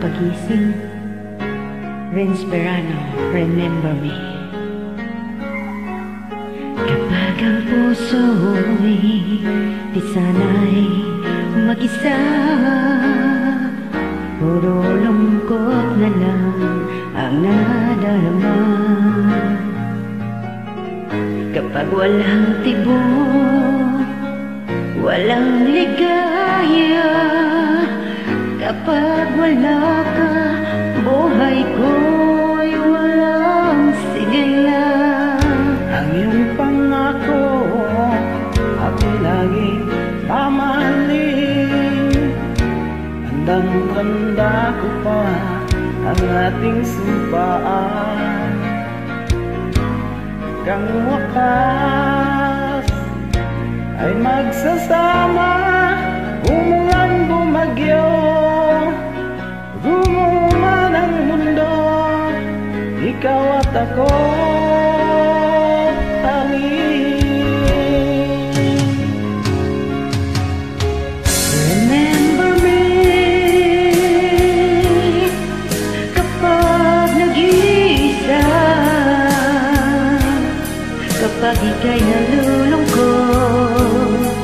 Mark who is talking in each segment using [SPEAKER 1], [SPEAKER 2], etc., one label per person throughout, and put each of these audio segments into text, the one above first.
[SPEAKER 1] pagising. Vince Perano, Remember Me. Kapag ang puso'y di sana'y mag-isa, puro lungkot na lang ang nadarama. Kapag walang tibok, walang ligaya, kapag wala ka, buhay ko'y walang sigla.
[SPEAKER 2] Ang iyong pangako, ako'y laging mamahalin. Handang-handa ko pa ang ating sumpaan. Hanggang wakas ay magsasama, umulan bumagyo, gumuman ang mundo, ikaw at ako tanging.
[SPEAKER 1] Remember me kapag nag-iisa, kapag ika'y nalulungkot,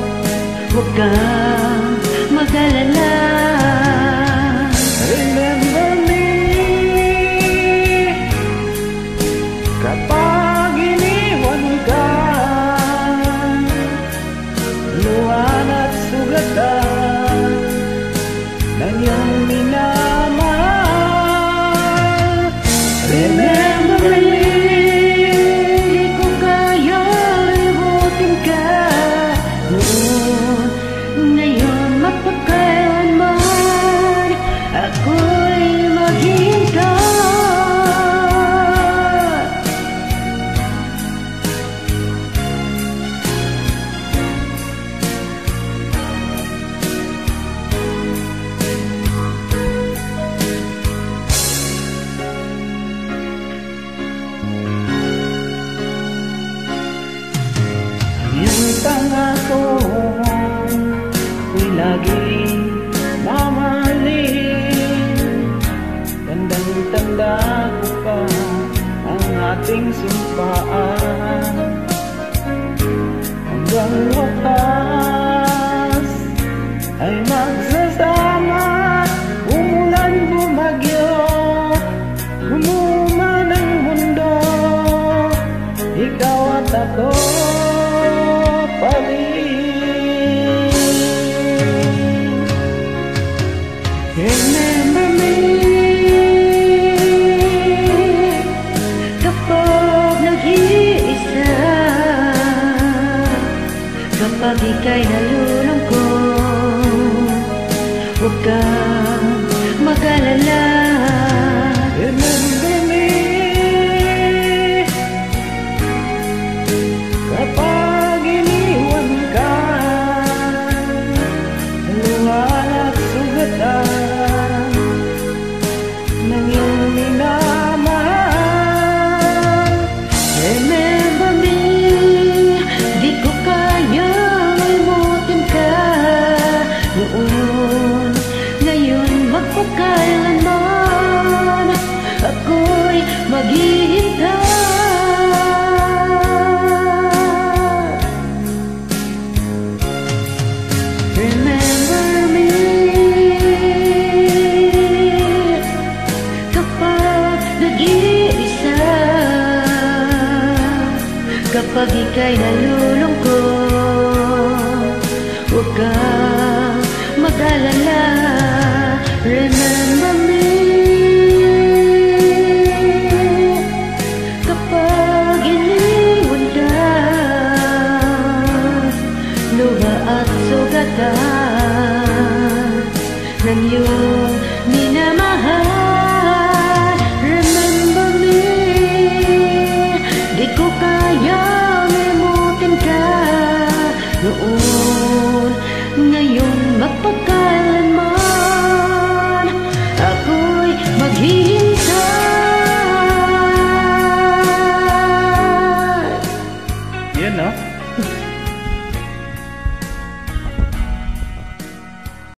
[SPEAKER 1] huwag kang mag-alala.
[SPEAKER 2] Remember me kapag iniwan ka, luhan at sugatan ng iyong minamahal. Remember me,
[SPEAKER 1] Di ko kaya limutin ka noon, ngayon mapagkailanman ako'y maghihintay.
[SPEAKER 2] ang iyong pangako, ako'y laging mamahalin. Tandang-tanda ko pa ang ating sumpaan. Hanggang wakas ay magsasama, umulan bumagyo, gumuman ang mundo, ikaw at ako pa rin.
[SPEAKER 1] Remember me kapag nag-iisa, kapag ika'y nalulungkot, huwag kang mag-alala.
[SPEAKER 2] Remember me kapag iniwan ka, luhan at sugatan ng iyong minamahal.
[SPEAKER 1] Remember me, di ko kaya limutin ka noon, ngayon magpakailanman ako'y maghihintay. Remember me kapag nag-iisa, kapag ika'y nalulungkot, huwag kang mag-alala. Remember me kapag iniwan ka, luha at sugatan ng iyong